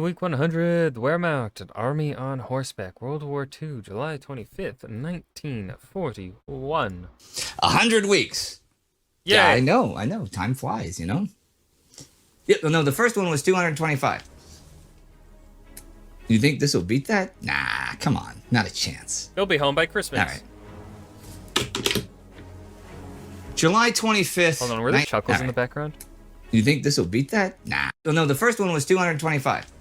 Week 100, the Wehrmacht, an army on horseback, World War II, July 25th, 1941. 100 weeks. Yay! Yeah, I know. Time flies, you know? Yeah, no, the first one was 225. You think this will beat that? Nah, come on. Not a chance. You'll be home by Christmas. All right. July 25th. Hold on, were there chuckles in the background? You think this will beat that? Nah. No, the first one was 225.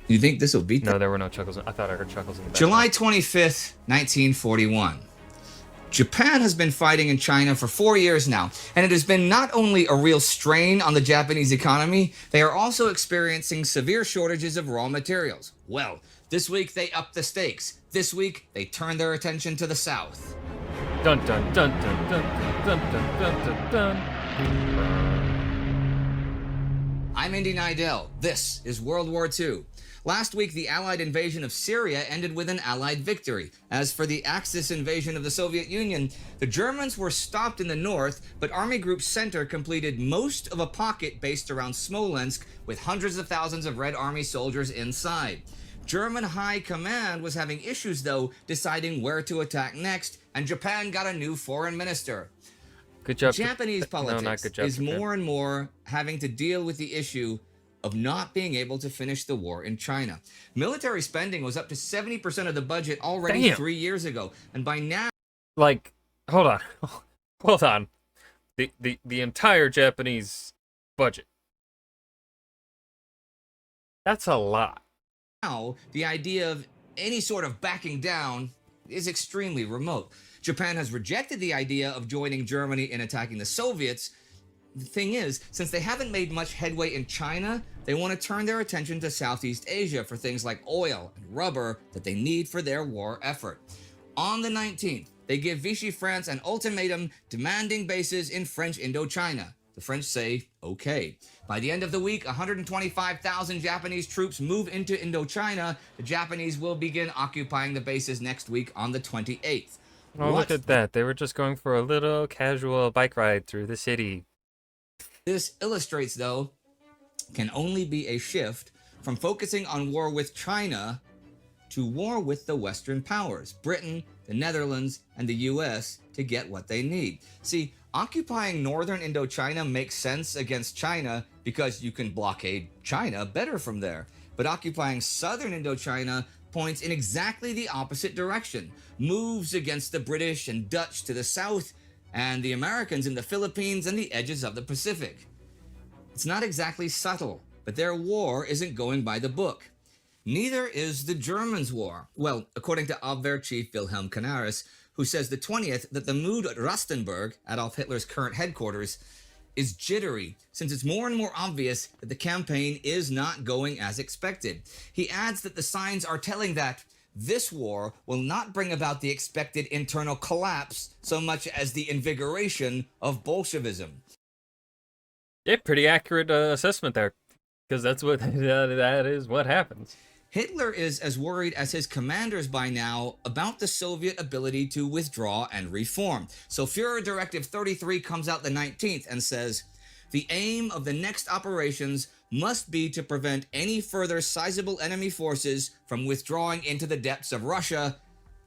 You think this will beat that? No, there were no chuckles. I thought I heard chuckles in the background. July 25th, 1941. Japan has been fighting in China for 4 years now, and it has been not only a real strain on the Japanese economy, they are also experiencing severe shortages of raw materials. Well, this week they upped the stakes. This week they turned their attention to the south. Dun dun dun dun dun dun dun dun dun dun. I'm Indy Nidell. This is World War II. Last week, the Allied invasion of Syria ended with an Allied victory. As for the Axis invasion of the Soviet Union, the Germans were stopped in the north, but Army Group Center completed most of a pocket based around Smolinsk with hundreds of thousands of Red Army soldiers inside. German High Command was having issues, though, deciding where to attack next, and Japan got a new foreign minister. Good job. Japanese politics no, not good job, is Japan. more and more having to deal with the issue of not being able to finish the war in China. Military spending was up to 70% of the budget already 3 years ago, and by now... Like, hold on. Hold on. The entire Japanese budget. That's a lot. Now, the idea of any sort of backing down is extremely remote. Japan has rejected the idea of joining Germany in attacking the Soviets. The thing is, since they haven't made much headway in China, they want to turn their attention to Southeast Asia for things like oil and rubber that they need for their war effort. On the 19th, they give Vichy France an ultimatum demanding bases in French Indochina. The French say, okay. By the end of the week, 125,000 Japanese troops move into Indochina. The Japanese will begin occupying the bases next week on the 28th. Oh, look at that. They were just going for a little casual bike ride through the city. This illustrates, though, can only be a shift from focusing on war with China to war with the Western powers, Britain, the Netherlands, and the US, to get what they need. See, occupying northern Indochina makes sense against China because you can blockade China better from there. But occupying southern Indochina points in exactly the opposite direction, moves against the British and Dutch to the south, and the Americans in the Philippines and the edges of the Pacific. It's not exactly subtle, but their war isn't going by the book. Neither is the Germans' war. Well, according to Abwehr Chief Wilhelm Canaris, who says the 20th that the mood at Rastenburg, Adolf Hitler's current headquarters, is jittery, since it's more and more obvious that the campaign is not going as expected. He adds that the signs are telling that this war will not bring about the expected internal collapse so much as the invigoration of Bolshevism. Yeah, pretty accurate assessment there, because that's what that is what happens. Hitler is as worried as his commanders by now about the Soviet ability to withdraw and reform. So Führer Directive 33 comes out the 19th and says, the aim of the next operations must be to prevent any further sizable enemy forces from withdrawing into the depths of Russia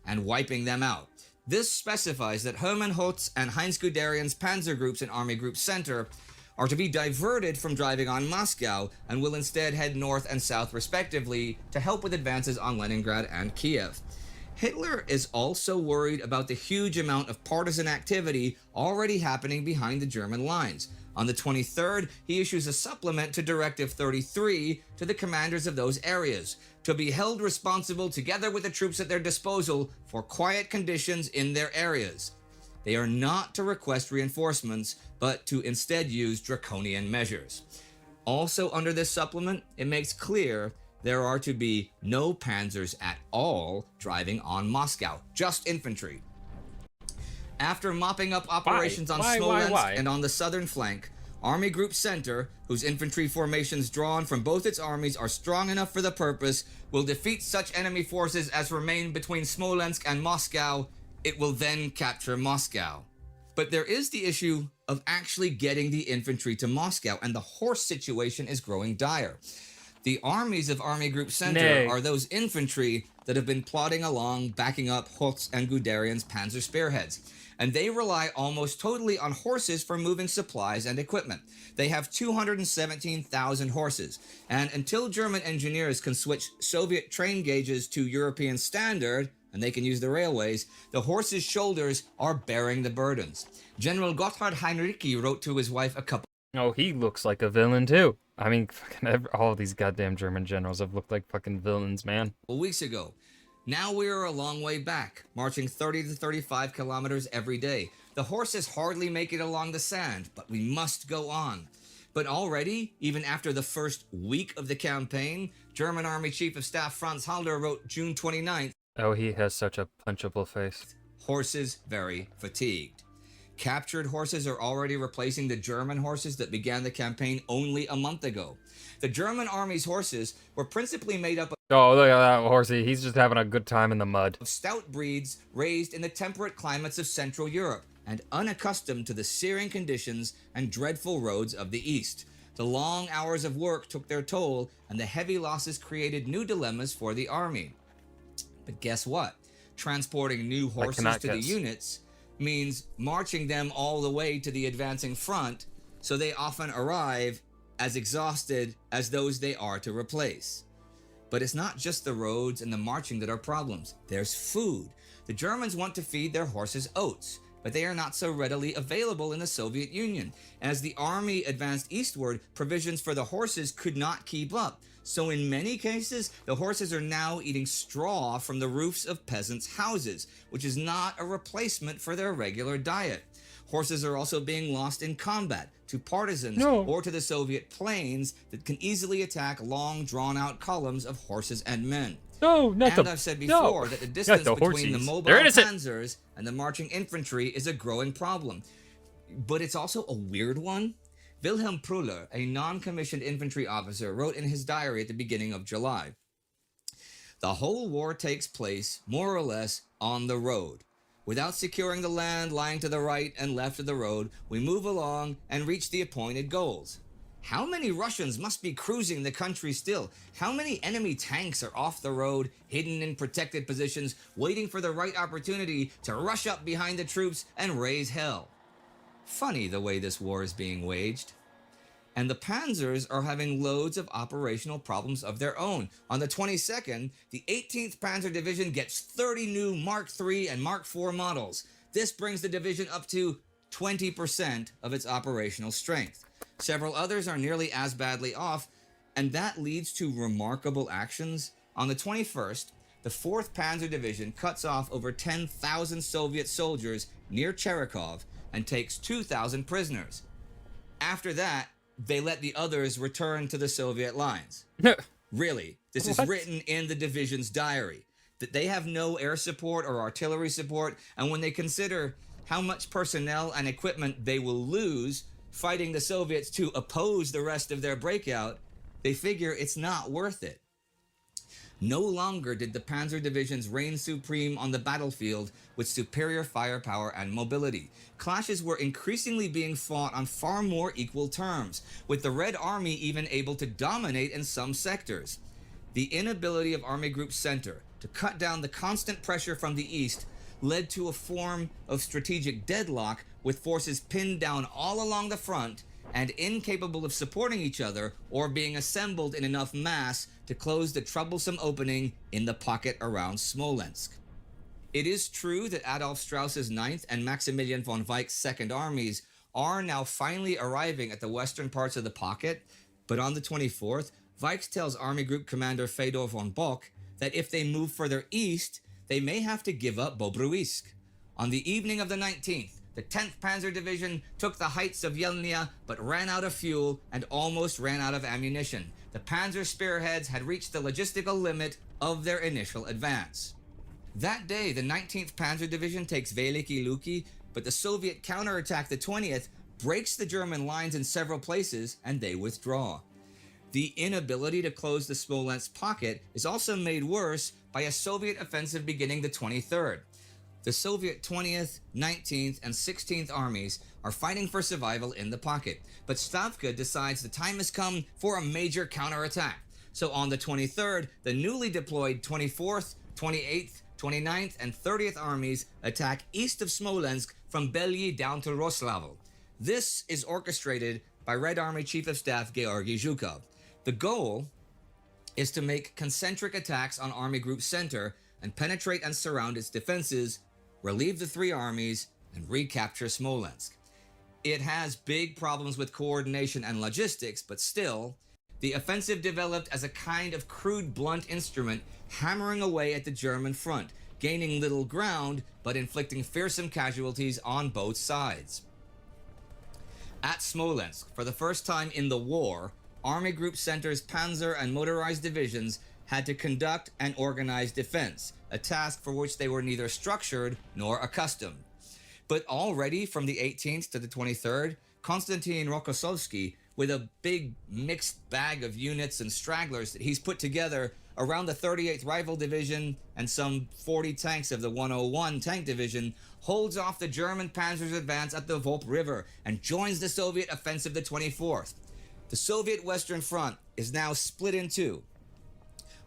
and wiping them out. This specifies that Hermann Hotz and Heinz Guderian's panzer groups in Army Group Center are to be diverted from driving on Moscow and will instead head north and south respectively to help with advances on Leningrad and Kiev. Hitler is also worried about the huge amount of partisan activity already happening behind the German lines. On the 23rd, he issues a supplement to Directive 33 to the commanders of those areas, to be held responsible together with the troops at their disposal for quiet conditions in their areas. They are not to request reinforcements, but to instead use draconian measures. Also under this supplement, it makes clear there are to be no panzers at all driving on Moscow, just infantry. After mopping up operations on Smolensk and on the southern flank, Army Group Center, whose infantry formations drawn from both its armies are strong enough for the purpose, will defeat such enemy forces as remain between Smolensk and Moscow. It will then capture Moscow. But there is the issue of actually getting the infantry to Moscow, and the horse situation is growing dire. The armies of Army Group Center Nay. are those infantry that have been plodding along, backing up Holtz and Guderian's panzer spearheads. And they rely almost totally on horses for moving supplies and equipment. They have 217,000 horses. And until German engineers can switch Soviet train gauges to European standard, and they can use the railways, the horses' shoulders are bearing the burdens. General Gotthard Heinrici wrote to his wife a couple. Oh, he looks like a villain too. I mean, fucking all these goddamn German generals have looked like fucking villains, man. Weeks ago. Now we are a long way back, marching 30 to 35 kilometers every day. The horses hardly make it along the sand, but we must go on. But already, even after the first week of the campaign, German Army Chief of Staff Franz Halder wrote June 29th, Oh, he has such a punchable face. horses very fatigued. Captured horses are already replacing the German horses that began the campaign only a month ago. The German army's horses were principally made up Oh, look at that horsey. He's just having a good time in the mud. of stout breeds raised in the temperate climates of Central Europe and unaccustomed to the searing conditions and dreadful roads of the East. The long hours of work took their toll, and the heavy losses created new dilemmas for the army. But guess what? Transporting new horses to the units means marching them all the way to the advancing front, so they often arrive as exhausted as those they are to replace. But it's not just the roads and the marching that are problems. There's food. The Germans want to feed their horses oats, but they are not so readily available in the Soviet Union. As the army advanced eastward, provisions for the horses could not keep up. So in many cases, the horses are now eating straw from the roofs of peasants' houses, which is not a replacement for their regular diet. Horses are also being lost in combat to partisans or to the Soviet planes that can easily attack long, drawn-out columns of horses and men. No, not And I've said before that the distance between the mobile panzers and the marching infantry is a growing problem. But it's also a weird one. Wilhelm Prüller, a non-commissioned infantry officer, wrote in his diary at the beginning of July, "The whole war takes place, more or less, on the road. Without securing the land lying to the right and left of the road, we move along and reach the appointed goals. How many Russians must be cruising the country still? How many enemy tanks are off the road, hidden in protected positions, waiting for the right opportunity to rush up behind the troops and raise hell? Funny the way this war is being waged. And the panzers are having loads of operational problems of their own. On the 22nd, the 18th Panzer Division gets 30 new Mark III and Mark IV models. This brings the division up to 20% of its operational strength. Several others are nearly as badly off, and that leads to remarkable actions. On the 21st, the 4th Panzer Division cuts off over 10,000 Soviet soldiers near Cherikov and takes 2,000 prisoners. After that, they let the others return to the Soviet lines. Really, this is written in the division's diary, that they have no air support or artillery support, and when they consider how much personnel and equipment they will lose fighting the Soviets to oppose the rest of their breakout, they figure it's not worth it. No longer did the Panzer Divisions reign supreme on the battlefield with superior firepower and mobility. Clashes were increasingly being fought on far more equal terms, with the Red Army even able to dominate in some sectors. The inability of Army Group Center to cut down the constant pressure from the east led to a form of strategic deadlock, with forces pinned down all along the front and incapable of supporting each other or being assembled in enough mass to close the troublesome opening in the pocket around Smolensk. It is true that Adolf Strauss's 9th and Maximilian von Weich's 2nd armies are now finally arriving at the western parts of the pocket, but on the 24th, Weich tells Army Group Commander Fedor von Bock that if they move further east, they may have to give up Bobruisk. On the evening of the 19th, the 10th Panzer Division took the heights of Yelnya, but ran out of fuel and almost ran out of ammunition. The Panzer spearheads had reached the logistical limit of their initial advance. That day, the 19th Panzer Division takes Veliki Luki, but the Soviet counterattack, the 20th, breaks the German lines in several places, and they withdraw. The inability to close the Smolensk pocket is also made worse by a Soviet offensive beginning the 23rd. The Soviet 20th, 19th, and 16th armies are fighting for survival in the pocket, but Stavka decides the time has come for a major counterattack. So on the 23rd, the newly deployed 24th, 28th, 29th, and 30th armies attack east of Smolensk from Belyi down to Roslavl. This is orchestrated by Red Army Chief of Staff Georgy Zhukov. The goal is to make concentric attacks on Army Group Center and penetrate and surround its defenses, relieve the three armies, and recapture Smolensk. It has big problems with coordination and logistics, but still, the offensive developed as a kind of crude blunt instrument hammering away at the German front, gaining little ground but inflicting fearsome casualties on both sides. At Smolensk, for the first time in the war, Army Group Center's panzer and motorized divisions had to conduct and organize defense, a task for which they were neither structured nor accustomed. But already from the 18th to the 23rd, Konstantin Rokossovsky, with a big mixed bag of units and stragglers that he's put together around the 38th Rifle Division and some 40 tanks of the 101 Tank Division, holds off the German panzer's advance at the Volp River and joins the Soviet offensive the 24th. The Soviet Western Front is now split in two,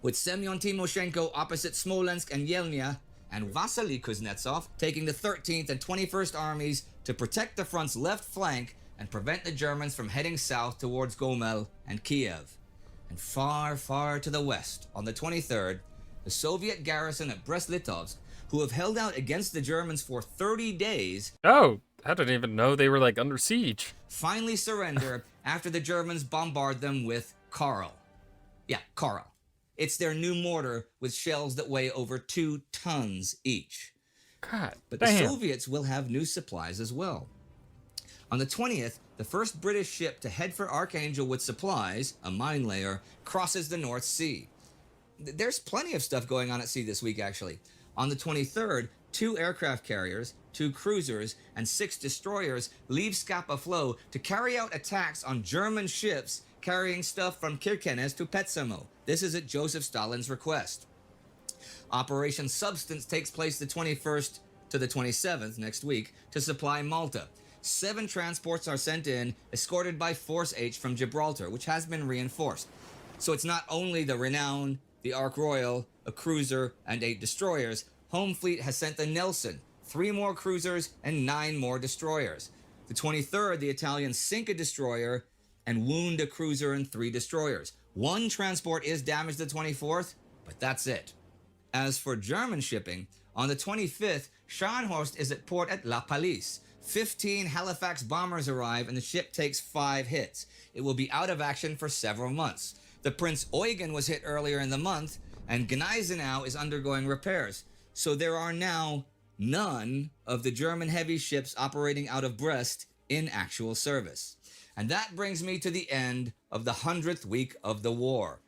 with Semyon Timoshenko opposite Smolensk and Yelnya, and Vasily Kuznetsov taking the 13th and 21st armies to protect the front's left flank and prevent the Germans from heading south towards Gomel and Kiev. And far, far to the west, on the 23rd, the Soviet garrison at Brest-Litovsk, who have held out against the Germans for 30 days, Oh, I didn't even know they were like under siege. finally surrender after the Germans bombard them with Karl. Yeah, Karl. It's their new mortar with shells that weigh over 2 tons each. God, But damn. the Soviets will have new supplies as well. On the 20th, the first British ship to head for Archangel with supplies, a mine layer, crosses the North Sea. There's plenty of stuff going on at sea this week, actually. On the 23rd, 2 aircraft carriers, 2 cruisers, and 6 destroyers leave Scapa Flow to carry out attacks on German ships carrying stuff from Kirkenes to Petsamo. This is at Joseph Stalin's request. Operation Substance takes place the 21st to the 27th, next week, to supply Malta. 7 transports are sent in, escorted by Force H from Gibraltar, which has been reinforced. So it's not only the Renown, the Ark Royal, a cruiser, and 8 destroyers. Home Fleet has sent the Nelson, 3 more cruisers, and 9 more destroyers. The 23rd, the Italians sink a destroyer and wound a cruiser and 3 destroyers. 1 transport is damaged the 24th, but that's it. As for German shipping, on the 25th, Scharnhorst is at port at La Palisse. 15 Halifax bombers arrive and the ship takes 5 hits. It will be out of action for several months. The Prince Eugen was hit earlier in the month, and Gneisenau is undergoing repairs. So there are now none of the German heavy ships operating out of Brest in actual service. And that brings me to the end of the 100th week of the war.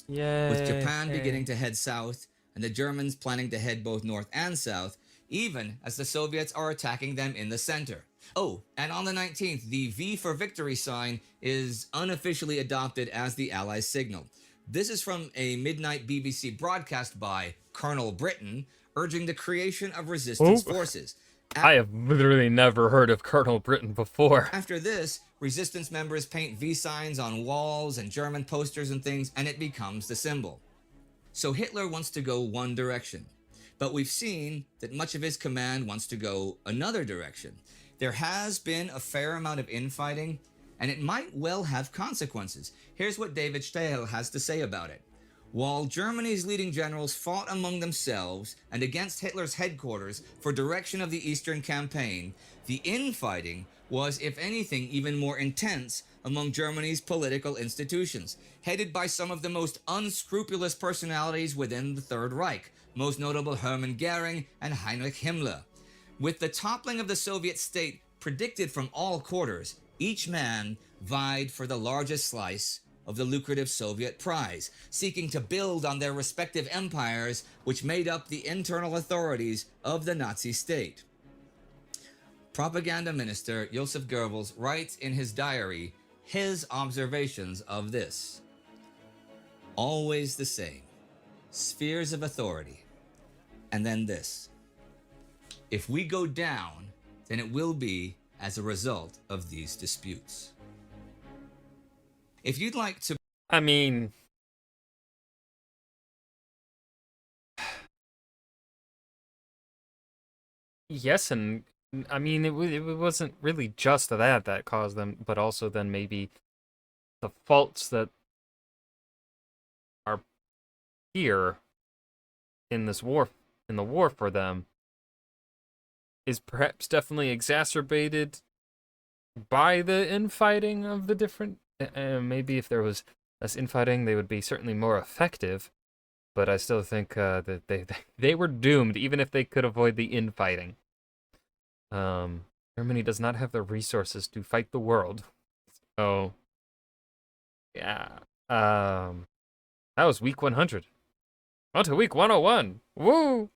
Yay. With Japan beginning to head south, and the Germans planning to head both north and south, even as the Soviets are attacking them in the center. Oh, and on the 19th, the V for Victory sign is unofficially adopted as the Allies' signal. This is from a midnight BBC broadcast by Colonel Britain, urging the creation of resistance forces. I have literally never heard of Colonel Britain before. After this, resistance members paint V signs on walls and German posters and things, and it becomes the symbol. So Hitler wants to go one direction, but we've seen that much of his command wants to go another direction. There has been a fair amount of infighting, and it might well have consequences. Here's what David Stehl has to say about it. While Germany's leading generals fought among themselves and against Hitler's headquarters for direction of the Eastern Campaign, the infighting was, if anything, even more intense among Germany's political institutions, headed by some of the most unscrupulous personalities within the Third Reich, most notable Hermann Goering and Heinrich Himmler. With the toppling of the Soviet state predicted from all quarters, each man vied for the largest slice of the lucrative Soviet prize, seeking to build on their respective empires which made up the internal authorities of the Nazi state. Propaganda Minister Josef Goebbels writes in his diary his observations of this. Always the same. Spheres of authority. And then this. If we go down, then it will be as a result of these disputes. If you'd like to... I mean, yes, and I mean it wasn't really just that caused them, but also then maybe the faults that are here in this war, in the war for them, is perhaps definitely exacerbated by the infighting of the different. Maybe if there was less infighting, they would be certainly more effective. But I still think that they were doomed, even if they could avoid the infighting. Germany does not have the resources to fight the world. Oh, yeah. That was week 100. On to week 101. Woo!